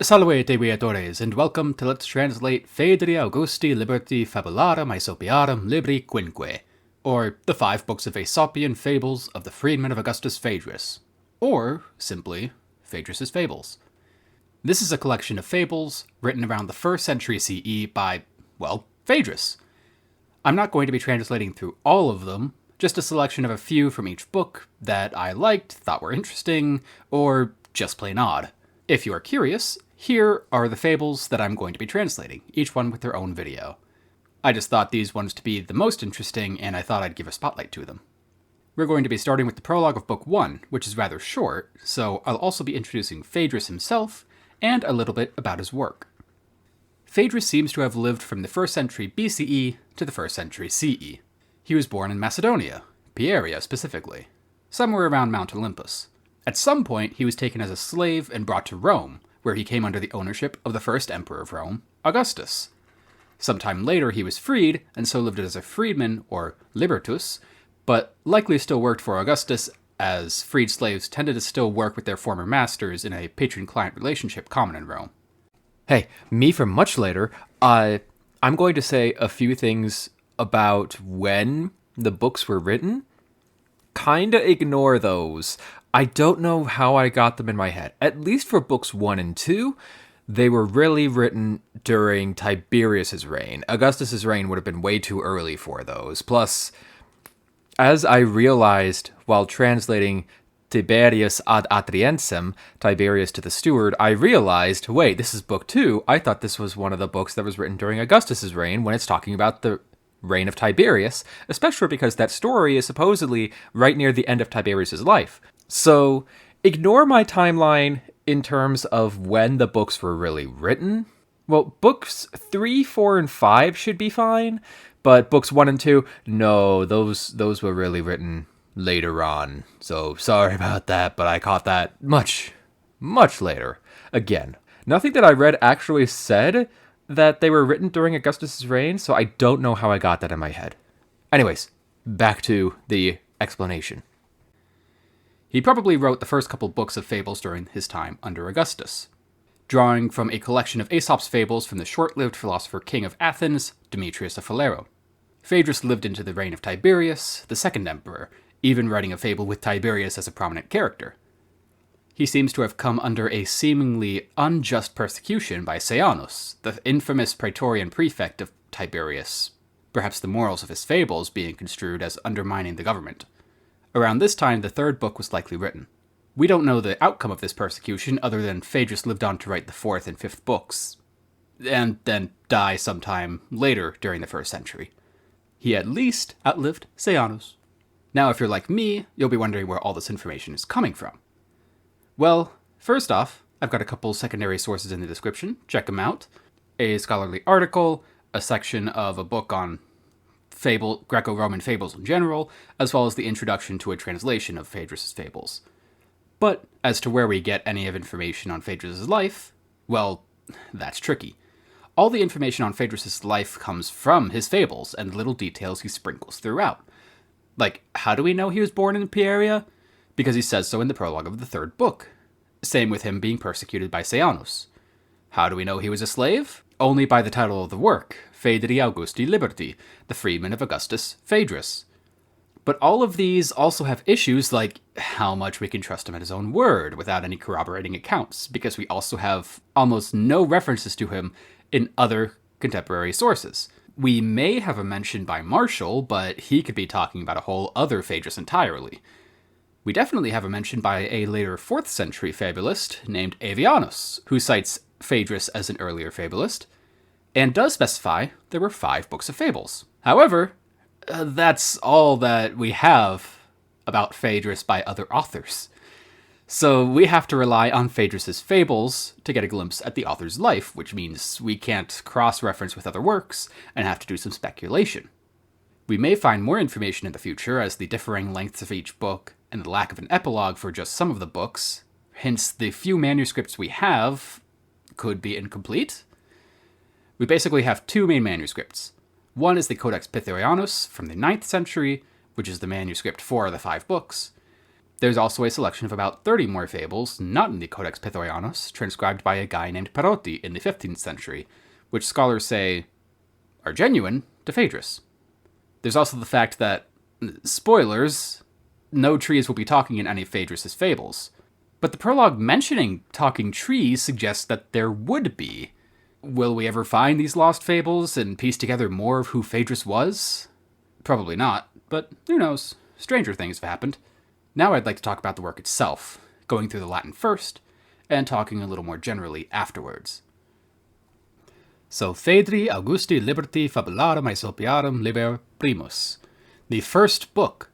Salve viatores, and welcome to Let's Translate Phaedri Augusti Liberti Fabularum Aesopiarum Libri Quinque, or the 5 books of Aesopian Fables of the Freedmen of Augustus Phaedrus, or, simply, Phaedrus' Fables. This is a collection of fables written around the 1st century CE by, well, Phaedrus. I'm not going to be translating through all of them, just a selection of a few from each book that I liked, thought were interesting, or just plain odd. If you are curious, here are the fables that I'm going to be translating, each one with their own video. I just thought these ones to be the most interesting, and I thought I'd give a spotlight to them. We're going to be starting with the prologue of Book 1, which is rather short, so I'll also be introducing Phaedrus himself, and a little bit about his work. Phaedrus seems to have lived from the 1st century BCE to the 1st century CE. He was born in Macedonia, Pieria specifically, somewhere around Mount Olympus. At some point, he was taken as a slave and brought to Rome, where he came under the ownership of the first emperor of Rome, Augustus. Sometime later, he was freed, and so lived as a freedman, or libertus, but likely still worked for Augustus, as freed slaves tended to still work with their former masters in a patron-client relationship common in Rome. Hey, me from much later, I'm going to say a few things about when the books were written. Kinda ignore those. I don't know how I got them in my head. At least for books 1 and 2, they were really written during Tiberius's reign. Augustus's reign would have been way too early for those. Plus, as I realized while translating Tiberius ad Atriensem, Tiberius to the steward, I realized, wait, this is book 2. I thought this was one of the books that was written during Augustus's reign when it's talking about the reign of Tiberius, especially because that story is supposedly right near the end of Tiberius's life. So, ignore my timeline in terms of when the books were really written. Well, books 3, 4, and 5 should be fine, but books 1 and 2, no, those were really written later on. So, sorry about that, but I caught that much later. Again, nothing that I read actually said that they were written during Augustus' reign, so I don't know how I got that in my head. Anyways, back to the explanation. He probably wrote the first couple books of fables during his time under Augustus, drawing from a collection of Aesop's fables from the short-lived philosopher king of Athens, Demetrius of Phalerum. Phaedrus lived into the reign of Tiberius, the second emperor, even writing a fable with Tiberius as a prominent character. He seems to have come under a seemingly unjust persecution by Sejanus, the infamous praetorian prefect of Tiberius, perhaps the morals of his fables being construed as undermining the government. Around this time, the 3rd book was likely written. We don't know the outcome of this persecution other than Phaedrus lived on to write the 4th and 5th books, and then die sometime later during the 1st century. He at least outlived Sejanus. Now, if you're like me, you'll be wondering where all this information is coming from. Well, first off, I've got a couple secondary sources in the description. Check them out. A scholarly article, a section of a book on Greco-Roman fables in general, as well as the introduction to a translation of Phaedrus' fables. But as to where we get any of information on Phaedrus' life, well, that's tricky. All the information on Phaedrus' life comes from his fables and little details he sprinkles throughout. Like, how do we know he was born in Pieria? Because he says so in the prologue of the 3rd book. Same with him being persecuted by Sejanus. How do we know he was a slave? Only by the title of the work, Phaedri Augusti Liberti, the freedmen of Augustus Phaedrus. But all of these also have issues like how much we can trust him at his own word without any corroborating accounts, because we also have almost no references to him in other contemporary sources. We may have a mention by Martial, but he could be talking about a whole other Phaedrus entirely. We definitely have a mention by a later 4th century fabulist named Avianus, who cites Phaedrus as an earlier fabulist, and does specify there were 5 books of fables. However, that's all that we have about Phaedrus by other authors. So we have to rely on Phaedrus' fables to get a glimpse at the author's life, which means we can't cross-reference with other works and have to do some speculation. We may find more information in the future as the differing lengths of each book and the lack of an epilogue for just some of the books, hence the few manuscripts we have, could be incomplete. We basically have 2 main manuscripts. One is the Codex Pythagoreanus from the 9th century, which is the manuscript for the 5 books. There's also a selection of about 30 more fables, not in the Codex Pythagoreanus, transcribed by a guy named Perotti in the 15th century, which scholars say are genuine to Phaedrus. There's also the fact that, spoilers, no trees will be talking in any of Phaedrus' fables. But the prologue mentioning talking trees suggests that there would be. Will we ever find these lost fables and piece together more of who Phaedrus was? Probably not, but who knows? Stranger things have happened. Now I'd like to talk about the work itself, going through the Latin first, and talking a little more generally afterwards. So, Phaedri Augusti Liberti Fabularum Aesopiarum Liber Primus. The first book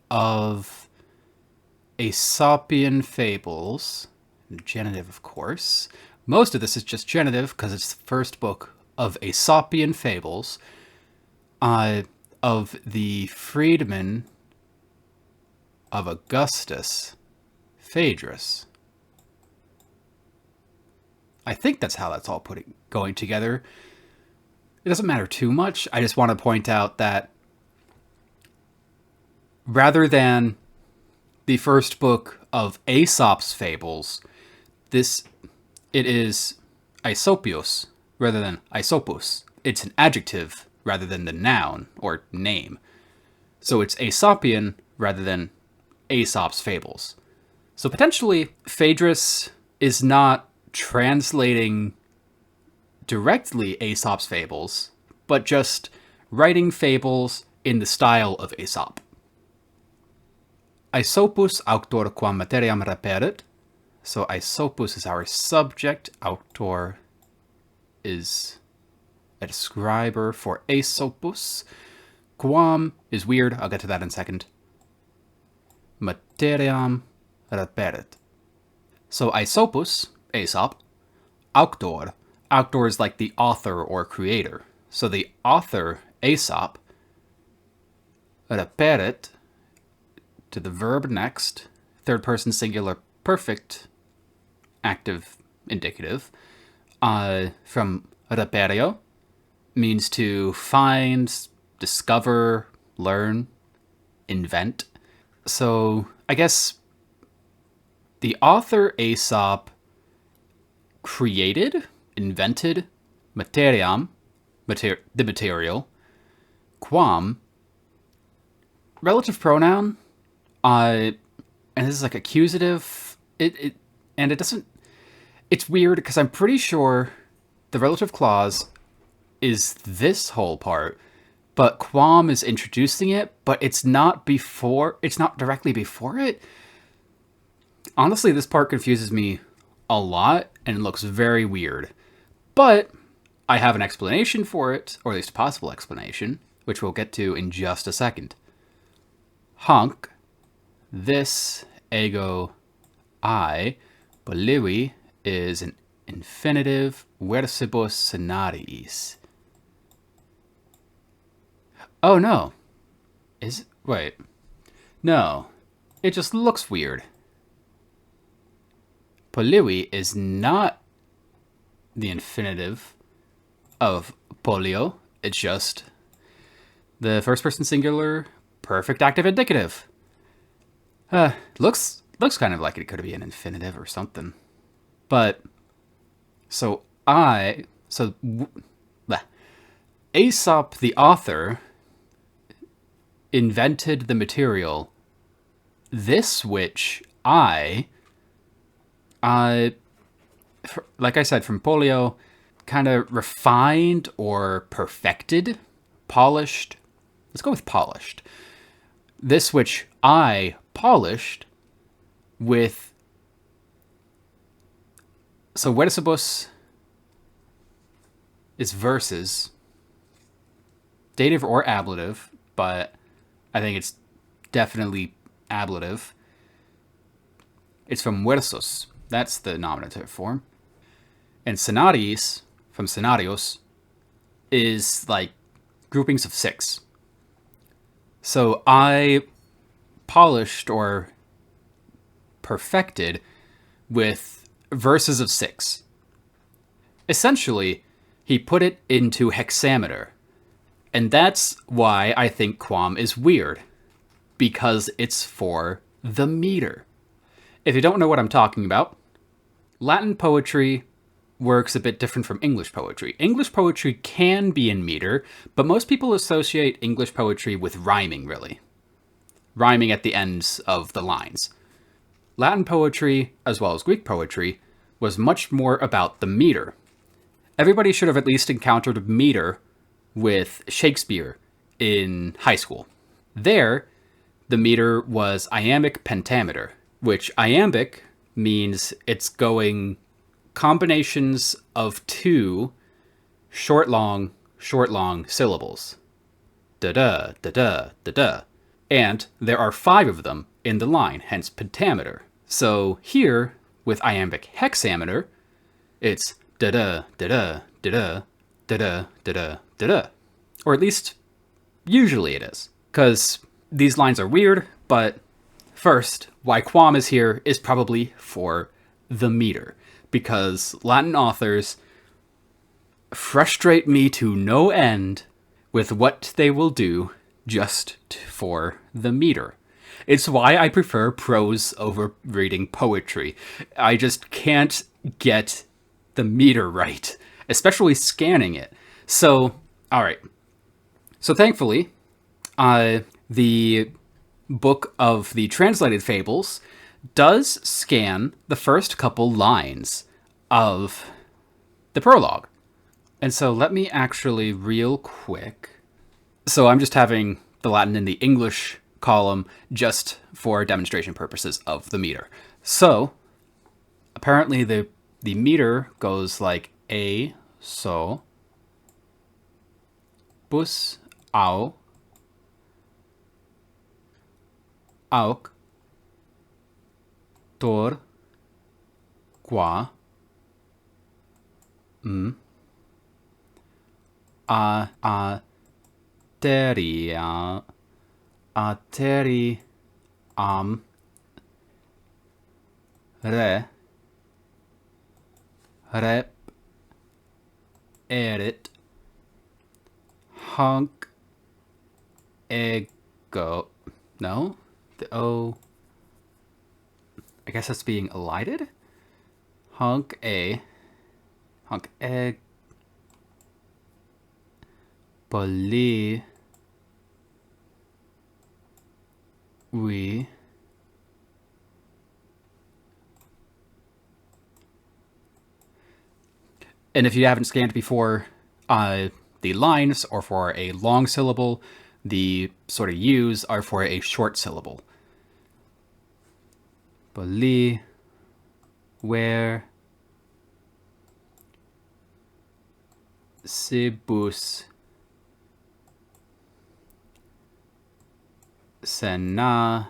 of Aesopian Fables, genitive of course. Most of this is just genitive because it's the first book of Aesopian Fables of the freedman of Augustus Phaedrus. I think that's how that's all going together. It doesn't matter too much. I just want to point out that rather than the first book of Aesop's Fables, it is Aesopios rather than Aesopus. It's an adjective rather than the noun or name. So it's Aesopian rather than Aesop's Fables. So potentially, Phaedrus is not translating directly Aesop's Fables, but just writing fables in the style of Aesop. Aesopus auctor quam materiam reperit. So Aesopus is our subject. Auctor is a describer for Aesopus. Quam is weird. I'll get to that in a second. Materiam reperit. So Aesopus, Aesop. Auctor. Auctor is like the author or creator. So the author, Aesop, reperit, to the verb next, third person singular perfect, active indicative, from reperio, means to find, discover, learn, invent. So I guess the author Aesop created, invented, materiam, the material, quam, relative pronoun, and this is like accusative, it doesn't, it's weird because I'm pretty sure the relative clause is this whole part, but quam is introducing it, but it's not directly before it. Honestly, this part confuses me a lot and looks very weird, but I have an explanation for it, or at least a possible explanation, which we'll get to in just a second. Hunc, this, ego, I, Bolivi is an infinitive versibus scenariis. Oh no. Wait. No. It just looks weird. Polivi is not the infinitive of polio. It's just the first person singular perfect active indicative. Looks kind of like it could be an infinitive or something. But Aesop the author invented the material, this which like I said, from polio, kind of refined or perfected, polished. Let's go with polished. This which I polished with. So versibus is verses, dative or ablative, but I think it's definitely ablative. It's from versus. That's the nominative form. And scenarios, from scenarios, is like groupings of 6. So I polished or perfected with verses of 6. Essentially, he put it into hexameter. And that's why I think quam is weird. because it's for the meter. If you don't know what I'm talking about, Latin poetry works a bit different from English poetry. English poetry can be in meter, but most people associate English poetry with rhyming, really. Rhyming at the ends of the lines. Latin poetry, as well as Greek poetry, was much more about the meter. Everybody should have at least encountered meter with Shakespeare in high school. There, the meter was iambic pentameter, which iambic means it's going combinations of two short long syllables. Da-da, da-da, da-da. And there are 5 of them in the line, hence pentameter. So here, with iambic hexameter, it's da-da, da-da, da-da, da-da, da-da, da-da. Or at least, usually it is. Because these lines are weird, but first, why Quam is here is probably for the meter. Because Latin authors frustrate me to no end with what they will do just for the meter. It's why I prefer prose over reading poetry. I just can't get the meter right, especially scanning it. So, alright. So thankfully, the book of the translated fables does scan the first couple lines of the prologue. And so let me actually real quick. So I'm just having the Latin in the English column just for demonstration purposes of the meter. So apparently the meter goes like a, so, bus, au, auk, tor, qua, teria, ateri, re, rep, erit, hunk, ego. No? The O. I guess that's being elided? Hunk A. Hunk egg. Believe. We. And if you haven't scanned before, the lines are for a long syllable. The sort of U's are for a short syllable. Believe. Where. Sibus. Sena.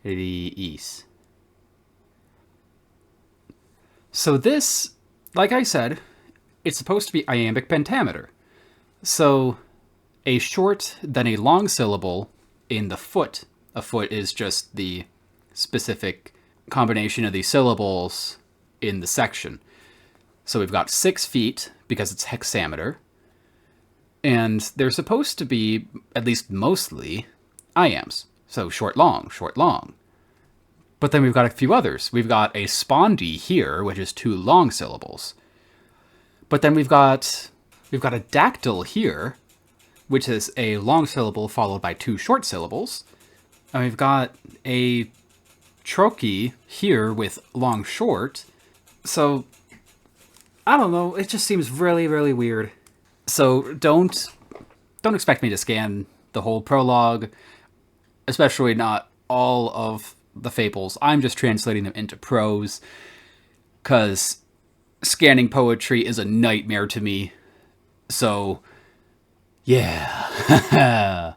Riis. So this, like I said, it's supposed to be iambic pentameter. So a short, then a long syllable in the foot. A foot is just the specific combination of these syllables in the section. So we've got 6 feet because it's hexameter. And they're supposed to be, at least mostly, iambs. So short, long, short, long. But then we've got a few others. We've got a spondy here, which is 2 long syllables. But then we've got a dactyl here, which is a long syllable followed by 2 short syllables. And we've got a trochee here with long short. So, I don't know, it just seems really, really weird. So don't expect me to scan the whole prologue, especially not all of the fables. I'm just translating them into prose, because scanning poetry is a nightmare to me. So, yeah.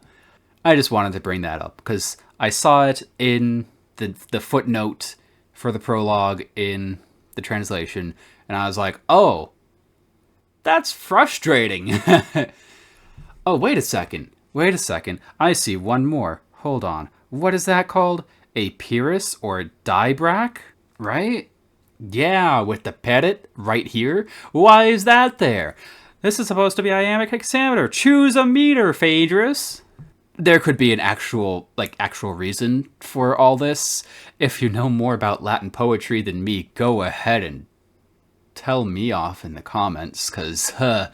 I just wanted to bring that up, because I saw it in the footnote for the prologue in the translation, and I was like, oh, that's frustrating. Oh, wait a second. I see one more. Hold on. What is that called? A Pyrrhus or a Dibrac, right? Yeah, with the pedit right here. Why is that there? This is supposed to be iambic hexameter. Choose a meter, Phaedrus. There could be an actual reason for all this. If you know more about Latin poetry than me, go ahead and tell me off in the comments, because I'm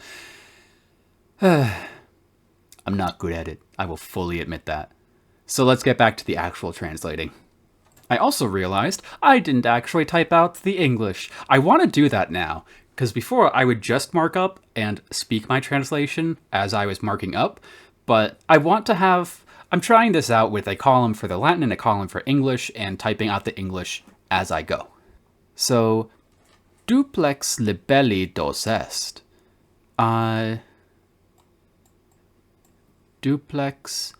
not good at it. I will fully admit that. So let's get back to the actual translating. I also realized I didn't actually type out the English. I want to do that now, because before I would just mark up and speak my translation as I was marking up, but I want to have... I'm trying this out with a column for the Latin and a column for English, and typing out the English as I go. So, duplex libelli dos est. Duplex,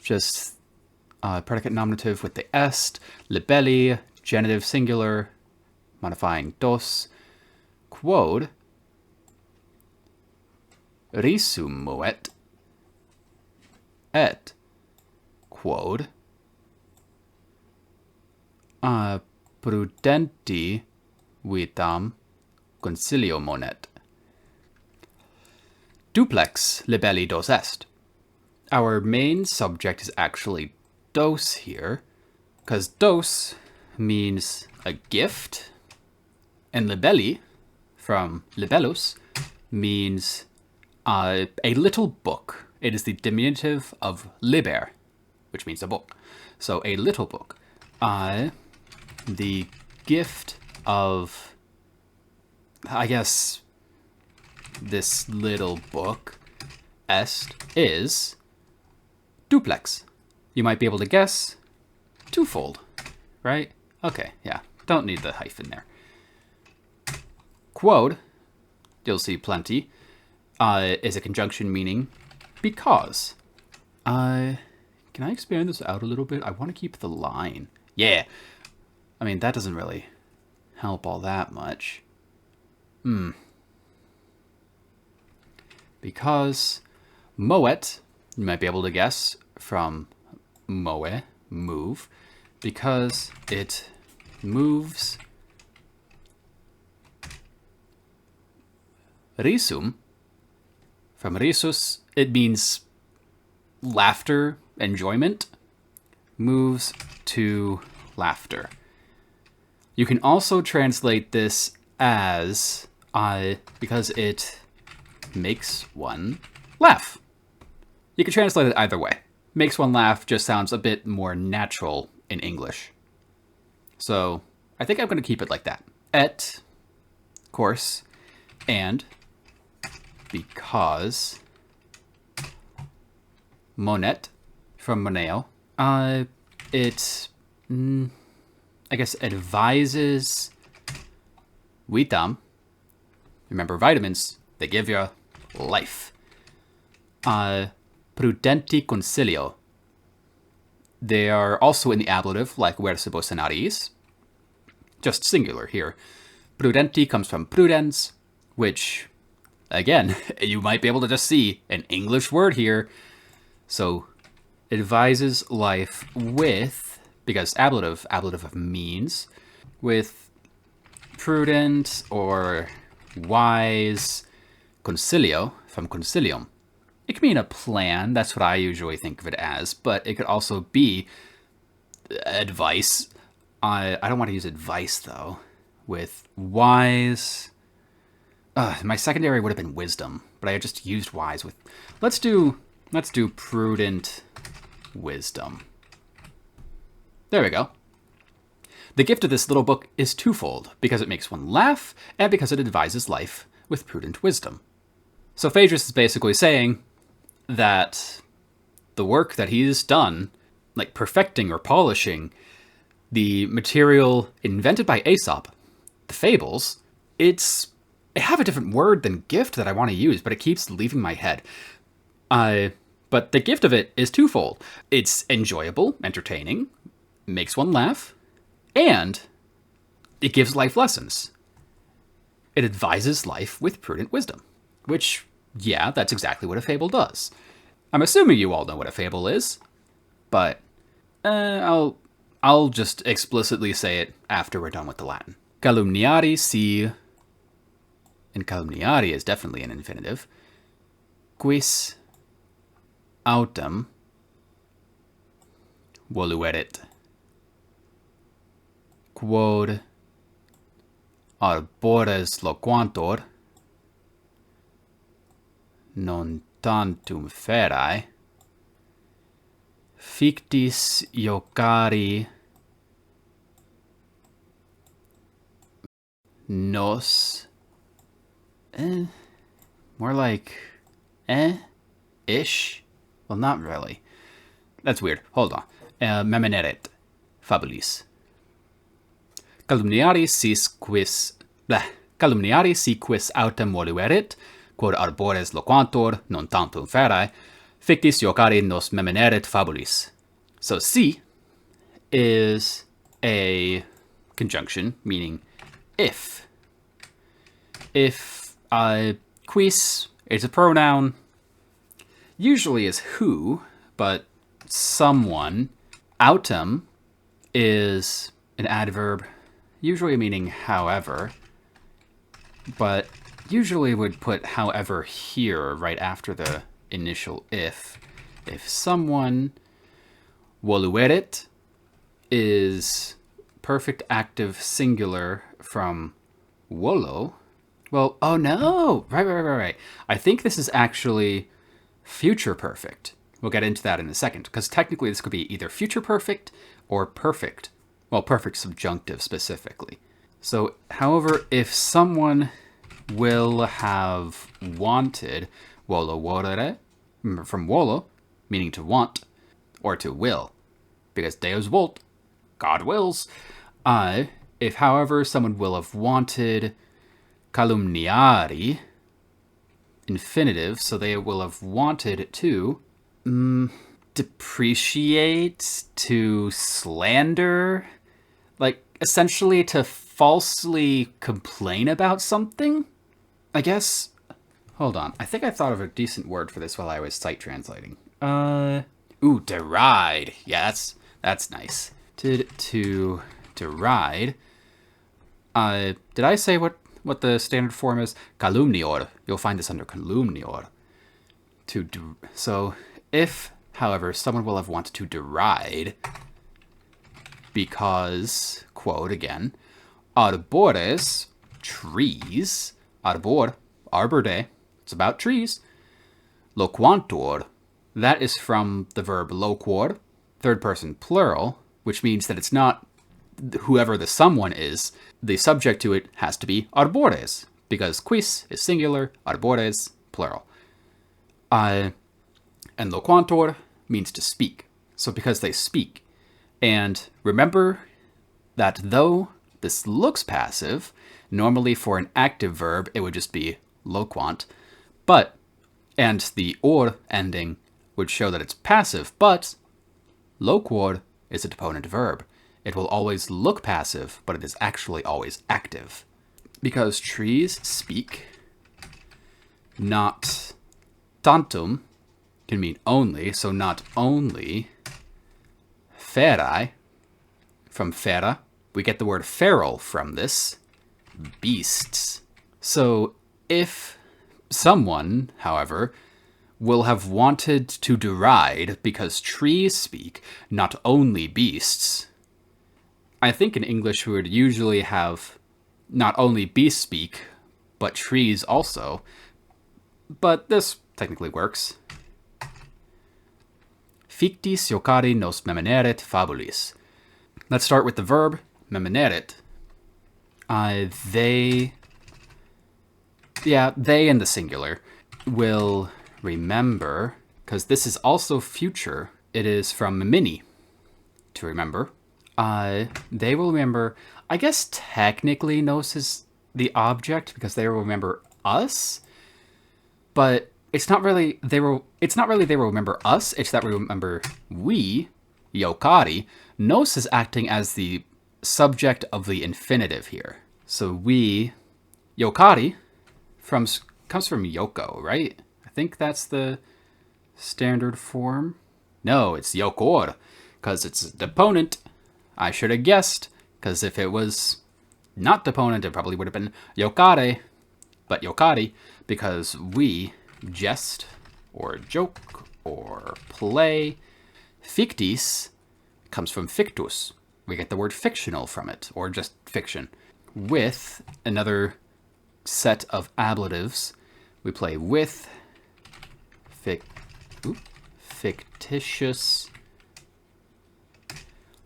just predicate nominative with the est. Libelli, genitive singular, modifying dos. Quod risumuet et quod prudenti vitam consilio monet. Duplex libelli dos est. Our main subject is actually dos here, because dos means a gift, and libelli, from libellus, means a little book. It is the diminutive of liber, which means a book. So a little book. The gift of, I guess, this little book, est, is duplex. You might be able to guess, twofold, right? Okay, yeah, don't need the hyphen there. Quod, you'll see plenty, is a conjunction meaning because. Can I expand this out a little bit? I want to keep the line. Yeah. I mean, that doesn't really help all that much. Because moet, you might be able to guess from moe, move, because it moves. Risum, from risus, it means laughter, enjoyment, moves to laughter. You can also translate this as, because it makes one laugh. You can translate it either way. Makes one laugh just sounds a bit more natural in English. So I think I'm going to keep it like that. Et, of course, and because monet, from moneo, it, I guess, advises vitam. Remember, vitamins, they give you life. Prudenti consilio. They are also in the ablative, like versibus and aries. Just singular here. Prudenti comes from prudens, which, again, you might be able to just see an English word here. So, advises life with, because ablative of means, with prudent or wise, consilio, from consilium. It can mean a plan, that's what I usually think of it as, but it could also be advice. I don't want to use advice, though, with wise. My secondary would have been wisdom, but I just used wise with. Let's do prudent wisdom. There we go. The gift of this little book is twofold, because it makes one laugh, and because it advises life with prudent wisdom. So Phaedrus is basically saying that the work that he's done, like perfecting or polishing the material invented by Aesop, the Fables, I have a different word than gift that I want to use, but it keeps leaving my head. But the gift of it is twofold. It's enjoyable, entertaining, makes one laugh, and it gives life lessons. It advises life with prudent wisdom, which, yeah, that's exactly what a fable does. I'm assuming you all know what a fable is, but I'll just explicitly say it after we're done with the Latin. Calumniari si And calumniare is definitely an infinitive. Quis autem voluerit, quod arbores loquantur, non tantum ferae, fictis iocari nos, more like, ish? Well, not really. That's weird. Hold on. Memeneret fabulis. Calumniari si quis autem voluerit, quod arbores loquantur, non tantum ferae, fictis iocari nos memeneret fabulis. So si is a conjunction, meaning if. If quis is a pronoun, usually is who, but someone. Autem is an adverb, usually meaning however, but usually would put however here right after the initial if. If someone, voluerit is perfect active singular from volo. Well, oh no, right. I think this is actually future perfect. We'll get into that in a second, because technically this could be either future perfect or perfect. Well, perfect subjunctive specifically. So, however, if someone will have wanted, volo volere, from volo, meaning to want, or to will, because Deus vult, God wills. If, however, someone will have wanted calumniari, infinitive, so they will have wanted to depreciate, to slander, like essentially to falsely complain about something, I guess. Hold on, I think I thought of a decent word for this while I was sight translating. Deride. Yeah, that's nice. To deride. Did I say what the standard form is? Calumnior. You'll find this under calumnior. So if, however, someone will have wanted to deride because, quote again, arbores, trees, arbor, arbor day, it's about trees, loquantur, that is from the verb loquor, third person plural, which means that it's not whoever the someone is, the subject to it has to be arbores, because quis is singular, arbores, plural. And loquantur means to speak. So because they speak. And remember that though this looks passive, normally for an active verb, it would just be loquant. And the or ending would show that it's passive, but loquor is a deponent verb. It will always look passive, but it is actually always active. Because trees speak, not tantum can mean only, so not only. Ferae, from fera, we get the word feral from this, beasts. So if someone, however, will have wanted to deride because trees speak, not only beasts, I think in English we would usually have not only beasts speak, but trees also. But this technically works. Fictis iocari nos memeneret fabulis. Let's start with the verb, memeneret. They in the singular will remember, because this is also future. It is from memini, to remember. They will remember, I guess technically nos is the object, because they will remember us, but it's not really they will remember us, it's that we remember we, iocari. Nos is acting as the subject of the infinitive here. So we, iocari, comes from yoko, right? I think that's the standard form. No, it's iocor, because it's a deponent. I should have guessed, because if it was not deponent, it probably would have been iocare. but yokari because we jest or joke or play. Fictis comes from fictus. We get the word fictional from it, or just fiction. With another set of ablatives, we play with fictitious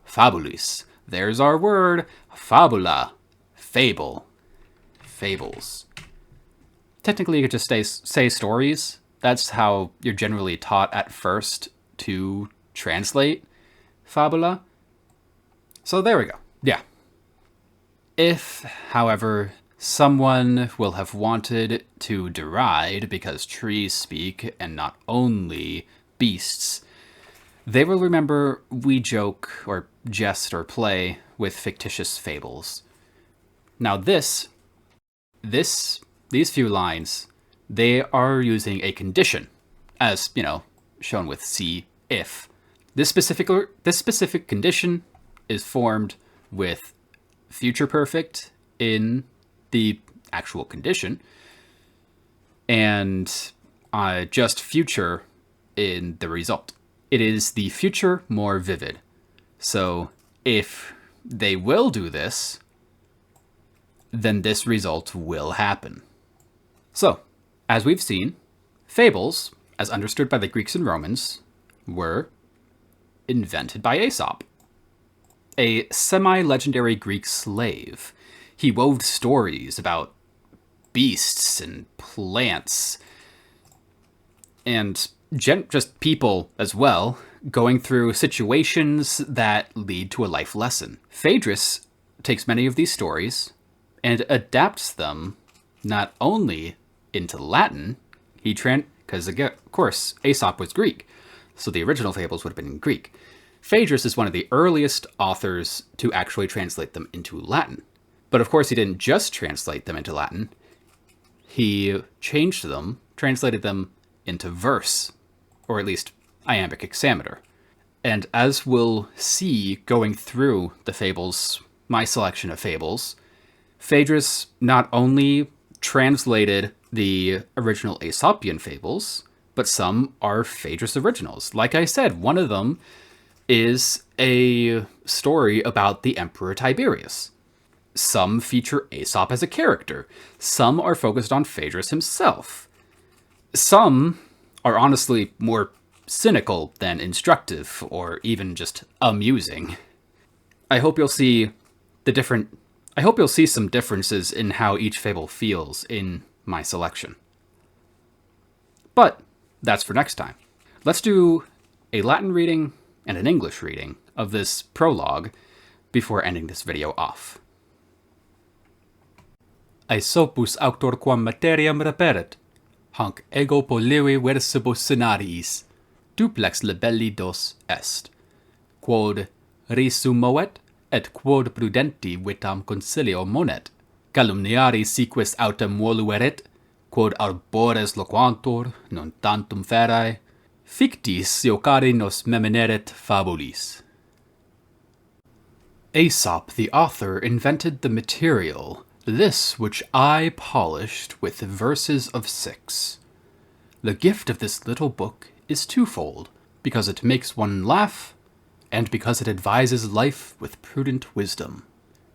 fabulis. There's our word. Fabula. Fable. Fables. Technically, you could just say stories. That's how you're generally taught at first to translate fabula. So there we go. Yeah. If, however, someone will have wanted to deride because trees speak and not only beasts, they will remember we joke or jest or play with fictitious fables. Now these few lines, they are using a condition, as, shown with see if. This specific condition is formed with future perfect in the actual condition, and just future in the result. It is the future more vivid. So if they will do this, then this result will happen. So, as we've seen, fables, as understood by the Greeks and Romans, were invented by Aesop, a semi-legendary Greek slave. He wove stories about beasts and plants and just people as well, going through situations that lead to a life lesson. Phaedrus takes many of these stories and adapts them not only into Latin, because again, of course, Aesop was Greek, so the original fables would have been in Greek. Phaedrus is one of the earliest authors to actually translate them into Latin. But of course, he didn't just translate them into Latin. He changed them, translated them into verse, or at least iambic hexameter. And as we'll see going through the fables, my selection of fables, Phaedrus not only translated the original Aesopian fables, but some are Phaedrus originals. Like I said, one of them is a story about the Emperor Tiberius. Some feature Aesop as a character. Some are focused on Phaedrus himself. Some are honestly more cynical than instructive, or even just amusing. I hope you'll see some differences in how each fable feels in my selection. But that's for next time. Let's do a Latin reading and an English reading of this prologue before ending this video off. Aesopus auctor quam materiam reperet, hanc ego pollivi versibus scenariis, duplex libelli dos est, quod risu moet, et quod prudenti vitam consilio monet, calumniari siquis autem voluerit, quod arbores loquantur, non tantum ferae, fictis iocari nos memineret fabulis. Aesop, the author, invented the material, this which I polished with verses of 6. The gift of this little book is twofold, because it makes one laugh, and because it advises life with prudent wisdom.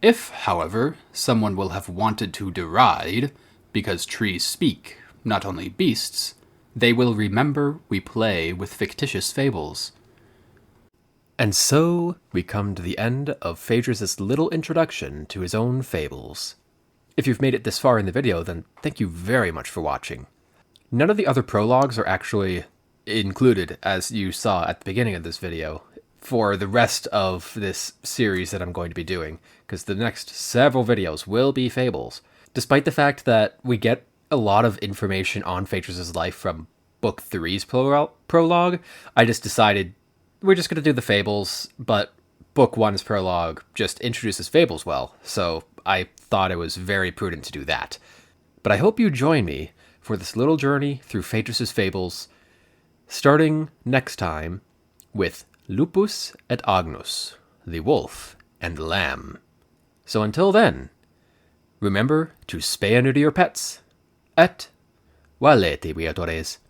If, however, someone will have wanted to deride, because trees speak, not only beasts, they will remember we play with fictitious fables. And so we come to the end of Phaedrus' little introduction to his own fables. If you've made it this far in the video, then thank you very much for watching. None of the other prologues are actually included, as you saw at the beginning of this video, for the rest of this series that I'm going to be doing, because the next several videos will be fables. Despite the fact that we get a lot of information on Phaedrus' life from Book 3's prologue, I just decided we're just going to do the fables, but Book 1's prologue just introduces fables well, so I thought it was very prudent to do that. But I hope you join me for this little journey through Phaedrus' fables, starting next time with Lupus et Agnus, the wolf and the lamb. So until then, remember to spay and neuter your pets, Et valeti, viatores,